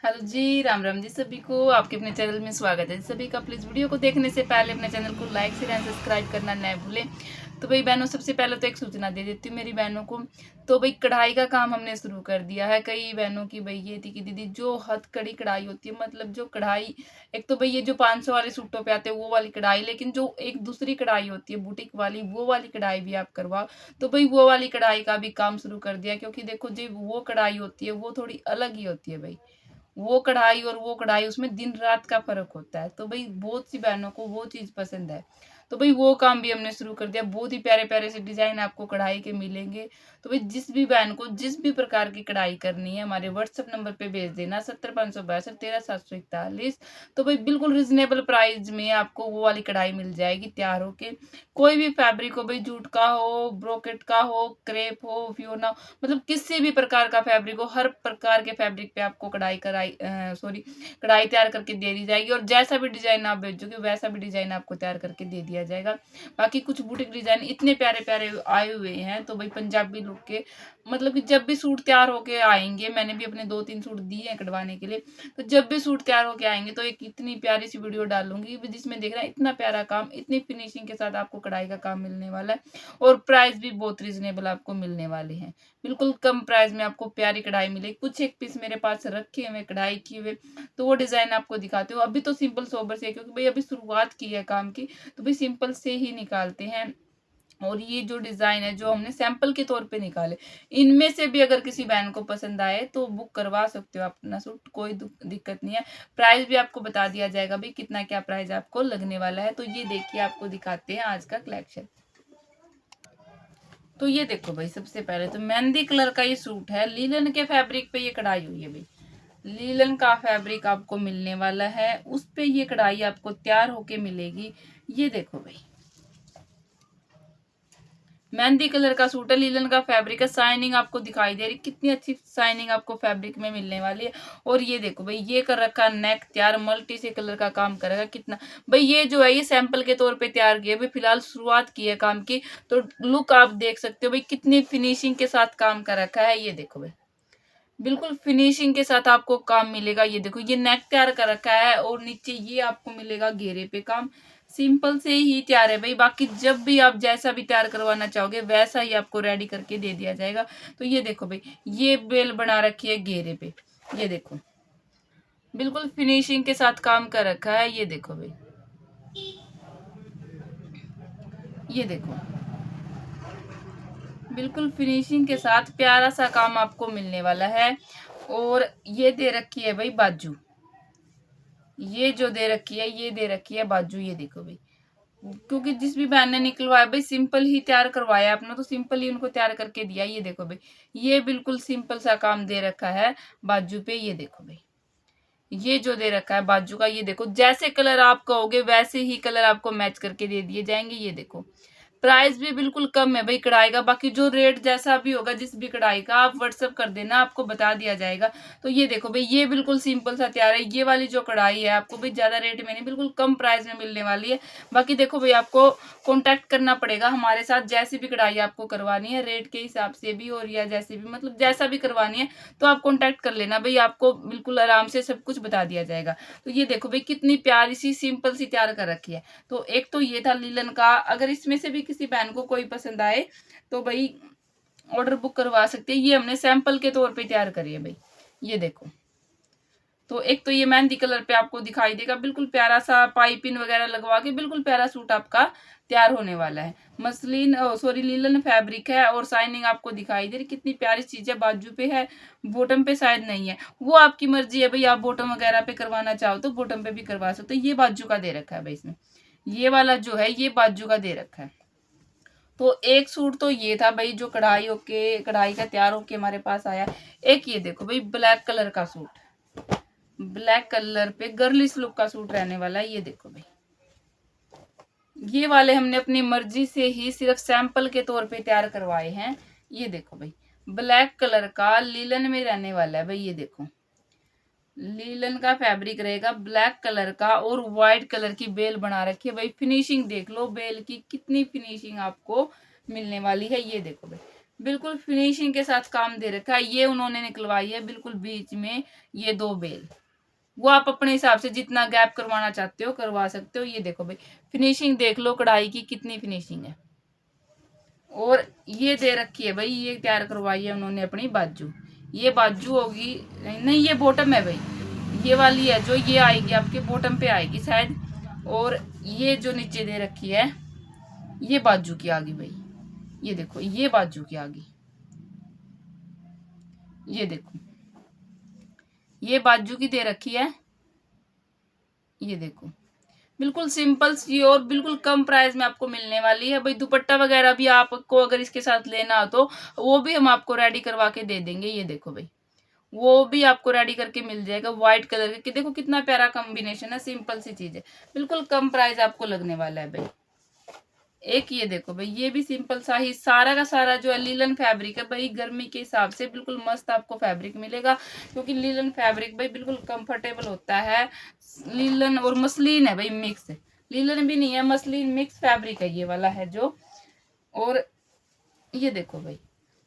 Hello जी, राम राम जी सभी को। आपके अपने चैनल में स्वागत है सभी का। प्लीज़ वीडियो को देखने से पहले अपने चैनल को लाइक शेयर एंड सब्सक्राइब करना न भूलें। तो भाई बहनों, सबसे पहले तो एक सूचना दे देती हूँ मेरी बहनों को। तो भाई कढ़ाई का काम हमने शुरू कर दिया है। कई बहनों की भाई ये थी कि दीदी जो हथकड़ी कढ़ाई होती है, मतलब जो कढ़ाई, एक तो भाई ये जो 500 वाले सूटों पे आते हैं वो वाली कढ़ाई, लेकिन जो एक दूसरी कढ़ाई होती है बुटीक वाली, वो वाली कढ़ाई भी आप करवाओ। तो भाई वो वाली कढ़ाई का भी काम शुरू कर दिया, क्योंकि देखो जो वो कढ़ाई होती है वो थोड़ी अलग ही होती है भाई। वो कढ़ाई और वो कढ़ाई, उसमें दिन रात का फर्क होता है। तो भाई बहुत सी बहनों को वो चीज पसंद है, तो भाई वो काम भी हमने शुरू कर दिया। बहुत ही प्यारे प्यारे से डिजाइन आपको कढ़ाई के मिलेंगे। तो भाई जिस भी बहन को जिस भी प्रकार की कढ़ाई करनी है, हमारे व्हाट्सएप नंबर पे भेज देना 70 562 13 741। तो भाई बिल्कुल रिजनेबल प्राइस में आपको वो वाली कढ़ाई मिल जाएगी तैयार होके। कोई भी फैब्रिक हो भाई, जूट का हो, ब्रोकेट का हो, क्रेप हो, फियोना, मतलब किसी भी प्रकार का फैब्रिक हो, हर प्रकार के फैब्रिक पे आपको कढ़ाई तैयार करके दे दी जाएगी। और जैसा भी डिजाइन आप भेजोगे वैसा भी डिजाइन आपको तैयार करके दे दिया जाएगा। बाकी कुछ बुटीक डिजाइन इतने प्यारे प्यारे आए हुए हैं, तो भाई पंजाबी लुक के, मतलब कि जब भी सूट तैयार होके आएंगे, मैंने भी अपने 2-3 सूट दिए हैं कटवाने के लिए, तो जब भी सूट तैयार होके आएंगे तो एक इतनी प्यारी सी वीडियो डालूंगी जिसमें देख रहा है इतना प्यारा काम, इतनी फिनिशिंग के साथ आपको कढ़ाई का काम मिलने वाला है। और प्राइस भी बहुत रीजनेबल आपको मिलने वाले हैं। बिल्कुल कम प्राइस में आपको प्यारी कढ़ाई मिलेगी। कुछ एक पीस मेरे पास रखे हुए कढ़ाई किए हुए, तो वो डिजाइन आपको दिखाते हो। अभी तो सिंपल सोबर से है, क्योंकि भाई अभी शुरुआत की है काम की, तो भाई सिंपल से ही निकालते हैं। और ये जो डिजाइन है जो हमने सैंपल के तौर पे निकाले, इनमें से भी अगर किसी बहन को पसंद आए तो बुक करवा सकते हो अपना सूट, कोई दिक्कत नहीं है। प्राइस भी आपको बता दिया जाएगा भाई कितना क्या प्राइस आपको लगने वाला है। तो ये देखिए, आपको दिखाते हैं आज का कलेक्शन। तो ये देखो भाई, सबसे पहले तो मेहंदी कलर का ये सूट है, लीलन के फैब्रिक पे ये कढ़ाई हुई है भाई। लीलन का फैब्रिक आपको मिलने वाला है, उस पे ये कढ़ाई आपको तैयार होके मिलेगी। ये देखो भाई, मेहंदी कलर का सूट है, लीलन का फैब्रिक है। शाइनिंग आपको दिखाई दे रही, कितनी अच्छी शाइनिंग आपको फैब्रिक में मिलने वाली है। और ये देखो भाई, ये कर रखा नेक तैयार, मल्टी से कलर का काम करेगा कितना। भाई ये जो है ये सैंपल के तौर पे तैयार किया भाई, फिलहाल शुरुआत की है काम की। तो लुक आप देख सकते हो भाई, कितनी फिनिशिंग के साथ काम कर रखा है। ये देखो भाई, बिल्कुल फिनिशिंग के साथ आपको काम मिलेगा। ये देखो, ये नेक तैयार कर रखा है और नीचे ये आपको मिलेगा घेरे पे काम। सिंपल से ही तैयार है भाई। बाकी जब भी आप जैसा भी तैयार करवाना चाहोगे वैसा ही आपको रेडी करके दे दिया जाएगा। तो ये देखो भाई, ये बेल बना रखी है घेरे पे। ये देखो, बिल्कुल फिनिशिंग के साथ काम कर रखा है। ये देखो भाई, ये देखो, बिल्कुल फिनिशिंग के साथ प्यारा सा काम आपको मिलने वाला है। और ये दे रखी है भाई बाजू, ये जो दे रखी है ये दे रखी है बाजू। ये देखो भाई, क्योंकि जिस भी बहन ने निकलवाया भाई, सिंपल ही तैयार करवाया अपना, तो सिंपल ही उनको तैयार करके दिया। ये देखो भाई, ये बिल्कुल सिंपल सा काम दे रखा है बाजू पे। ये देखो भाई, ये जो दे रखा है बाजू का, ये देखो, जैसे कलर आप कहोगे वैसे ही कलर आपको मैच करके दे दिए जाएंगे। ये देखो, प्राइस भी बिल्कुल कम है भाई कढ़ाई का। बाकी जो रेट जैसा भी होगा जिस भी कढ़ाई का, आप व्हाट्सअप कर देना, आपको बता दिया जाएगा। तो ये देखो भाई, ये बिल्कुल सिंपल सा तैयार है। ये वाली जो कढ़ाई है आपको भाई ज्यादा रेट में नहीं, बिल्कुल कम प्राइस में मिलने वाली है। बाकी देखो भाई, आपको कॉन्टेक्ट करना पड़ेगा हमारे साथ, जैसी भी कढ़ाई आपको करवानी है रेट के हिसाब से भी, और या जैसे भी, मतलब जैसा भी करवानी है तो आप कॉन्टेक्ट कर लेना भाई, आपको बिल्कुल आराम से सब कुछ बता दिया जाएगा। तो ये देखो भाई, कितनी प्यारी सी सिंपल सी तैयार कर रखी है। तो एक तो ये था लीलन का। अगर इसमें से भी किसी बहन को कोई पसंद आए तो भाई ऑर्डर बुक करवा सकते हैं। ये हमने सैंपल के तौर पे तैयार करी है भाई। ये देखो, तो एक तो ये मेहंदी कलर पे आपको दिखाई देगा, बिल्कुल प्यारा सा पाइपिंग वगैरह लगवा के बिल्कुल प्यारा सूट आपका तैयार होने वाला है। मसलिन सॉरी लीलन फैब्रिक है, और शाइनिंग आपको दिखाई दे रही, कितनी प्यारी चीज है। बाजू पे है, बॉटम पे शायद नहीं है, वो आपकी मर्जी है भाई। आप बॉटम वगैरह पे करवाना चाहो तो बॉटम पे भी करवा सकते हो। ये बाजू का दे रखा है भाई इसमें, ये वाला जो है ये बाजू का दे रखा है। तो एक सूट तो ये था भाई जो कढ़ाई का तैयार होके हमारे पास आया। एक ये देखो भाई, ब्लैक कलर का सूट, ब्लैक कलर पे गर्लिश लुक का सूट रहने वाला है। ये देखो भाई, ये वाले हमने अपनी मर्जी से ही सिर्फ सैंपल के तौर पे तैयार करवाए हैं। ये देखो भाई, ब्लैक कलर का लीलन में रहने वाला है भाई। ये देखो, लीलन का फैब्रिक रहेगा ब्लैक कलर का, और व्हाइट कलर की बेल बना रखी है भाई। फिनिशिंग देख लो बेल की, कितनी फिनिशिंग आपको मिलने वाली है। ये देखो भाई, बिल्कुल फिनिशिंग के साथ काम दे रखा है। ये उन्होंने निकलवाई है बिल्कुल बीच में ये 2 बेल। वो आप अपने हिसाब से जितना गैप करवाना चाहते हो करवा सकते हो। ये देखो भाई, फिनिशिंग देख लो कढ़ाई की कितनी फिनिशिंग है। और ये दे रखी है भाई, ये तैयार करवाई है उन्होंने अपनी बाजू। ये बाजू होगी, नहीं ये बॉटम है भाई, ये वाली है जो ये आएगी आपके बॉटम पे आएगी शायद। और ये जो नीचे दे रखी है ये बाजू की आगी भाई। ये देखो ये बाजू की आगी, ये देखो ये बाजू की दे रखी है। ये देखो बिल्कुल सिंपल सी और बिल्कुल कम प्राइस में आपको मिलने वाली है भाई। दुपट्टा वगैरह भी आपको अगर इसके साथ लेना हो तो वो भी हम आपको रेडी करवा के दे देंगे। ये देखो भाई, वो भी आपको रेडी करके मिल जाएगा व्हाइट कलर के। देखो कितना प्यारा कॉम्बिनेशन है, सिंपल सी चीज है, बिल्कुल कम प्राइस आपको लगने वाला है भाई। एक ये देखो भाई, ये भी सिंपल सा ही सारा का सारा जो है लीलन फैब्रिक है भाई। गर्मी के हिसाब से बिल्कुल मस्त आपको फैब्रिक मिलेगा, क्योंकि लीलन फैब्रिक भाई बिल्कुल कंफर्टेबल होता है। लीलन और मसलिन है भाई, मिक्स लीलन भी नहीं है, मसलिन मिक्स फैब्रिक है ये वाला है जो। और ये देखो भाई,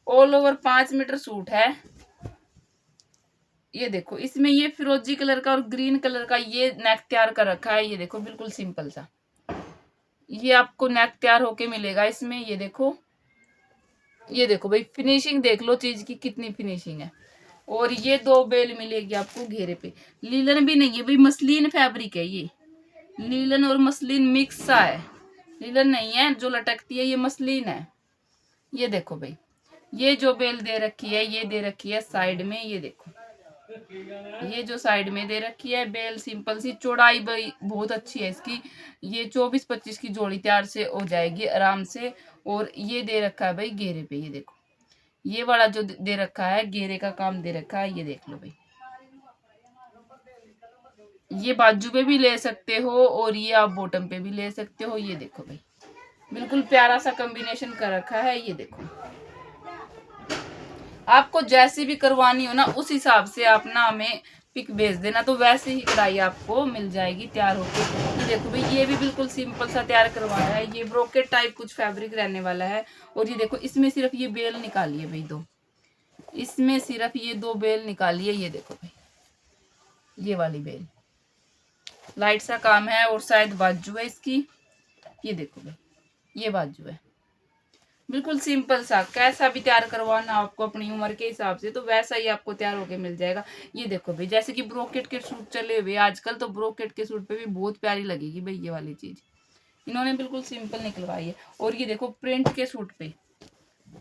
ऑल ओवर 5 मीटर सूट है। ये देखो इसमें ये फिरोजी कलर का और ग्रीन कलर का ये नेक तैयार कर रखा है। ये देखो बिल्कुल सिंपल सा ये आपको नेक तैयार होके मिलेगा इसमें। ये देखो भाई, फिनिशिंग देख लो चीज की कितनी फिनिशिंग है। और ये 2 बेल मिलेगी आपको घेरे पे। लीलन भी नहीं है भाई, मसलिन फैब्रिक है ये। लीलन और मसलिन मिक्स सा है, लीलन नहीं है जो लटकती है, ये मसलिन है। ये देखो भाई, ये जो बेल दे रखी है ये दे रखी है साइड में। ये देखो ये जो साइड में दे रखी है बेल सिंपल सी, चौड़ाई बहुत अच्छी है इसकी। ये 24-25 की जोड़ी तैयार से हो जाएगी आराम से। और ये दे रखा है भाई घेरे पे। ये देखो ये वाला जो दे रखा है घेरे का काम दे रखा है। ये देख लो भाई, ये बाजू पे भी ले सकते हो और ये आप बॉटम पे भी ले सकते हो। ये देखो भाई, बिल्कुल प्यारा सा कॉम्बिनेशन कर रखा है। ये देखो आपको जैसी भी करवानी हो ना उस हिसाब से आप ना हमें पिक भेज देना, तो वैसे ही कढ़ाई आपको मिल जाएगी तैयार होकर। ये देखो भाई, ये भी बिल्कुल सिंपल सा तैयार करवाया है। ये ब्रोकेट टाइप कुछ फैब्रिक रहने वाला है। और ये देखो इसमें सिर्फ ये बेल निकाली है भाई 2, इसमें सिर्फ ये 2 बेल निकाली है। ये देखो भाई, ये वाली बेल लाइट सा काम है और शायद बाजू है इसकी। ये देखो भाई, ये बाजू है। बिल्कुल सिंपल सा, कैसा भी तैयार करवाना आपको अपनी उम्र के हिसाब से तो वैसा ही आपको तैयार होके मिल जाएगा। ये देखो भाई, जैसे कि ब्रोकेट के सूट चले हुए आजकल, तो ब्रोकेट के सूट पे भी बहुत प्यारी लगेगी भाई ये वाली चीज। इन्होंने बिल्कुल सिंपल निकलवाई है। और ये देखो प्रिंट के सूट पे,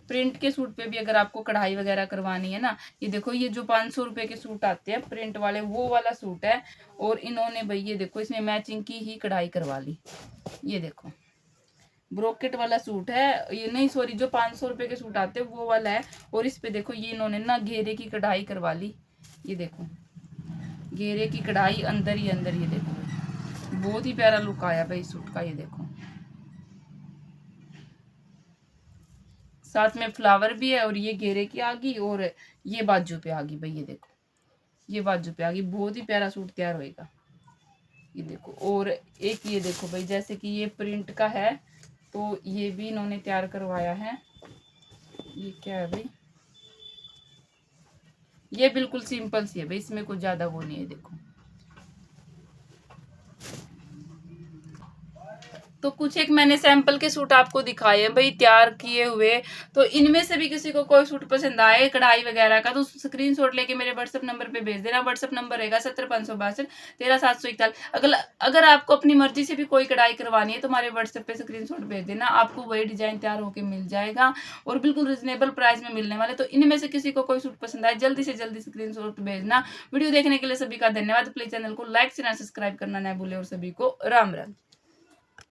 प्रिंट के सूट पे भी अगर आपको कढ़ाई वगैरह करवानी है ना, ये देखो ये जो 500 रुपए के सूट आते हैं प्रिंट वाले, वो वाला सूट है। और इन्होंने भाई ये देखो इसमें मैचिंग की ही कढ़ाई करवा ली। ये देखो ब्रोकेट वाला सूट है ये, नहीं सॉरी, जो 500 रुपए के सूट आते हैं वो वाला है। और इस पे देखो ये इन्होंने ना घेरे की कढ़ाई करवा ली। ये देखो घेरे की कढ़ाई अंदर ही अंदर। ये देखो बहुत ही प्यारा लुक आया भाई सूट का। ये देखो साथ में फ्लावर भी है और ये घेरे की आ गई और ये बाजू पे आ गई भाई। ये देखो ये बाजू पे आ गई, बहुत ही प्यारा सूट तैयार होएगा। ये देखो और एक ये देखो भाई, जैसे कि ये प्रिंट का है तो ये भी इन्होंने तैयार करवाया है। ये क्या है भाई, ये बिल्कुल सिंपल सी है भाई, इसमें कुछ ज्यादा वो नहीं है। देखो तो कुछ एक मैंने सैंपल के सूट आपको दिखाए हैं भाई तैयार किए हुए। तो इनमें से भी किसी को कोई सूट पसंद आए कढ़ाई वगैरह का तो स्क्रीनशॉट लेके मेरे व्हाट्सएप नंबर पे भेज देना। व्हाट्सएप नंबर रहेगा 70 562 13 741। अगर अगर आपको अपनी मर्जी से भी कोई कढ़ाई करवानी है तो हमारे व्हाट्सएप पे स्क्रीनशॉट भेज देना, आपको वही डिजाइन तैयार होकर मिल जाएगा और बिल्कुल रिजनेबल प्राइस में मिलने वाले। तो इनमें से किसी को कोई सूट पसंद आए जल्दी से जल्दी स्क्रीनशॉट भेजना। वीडियो देखने के लिए सभी का धन्यवाद। प्लीज चैनल को लाइक शेयर सब्सक्राइब करना ना भूले और सभी को राम राम।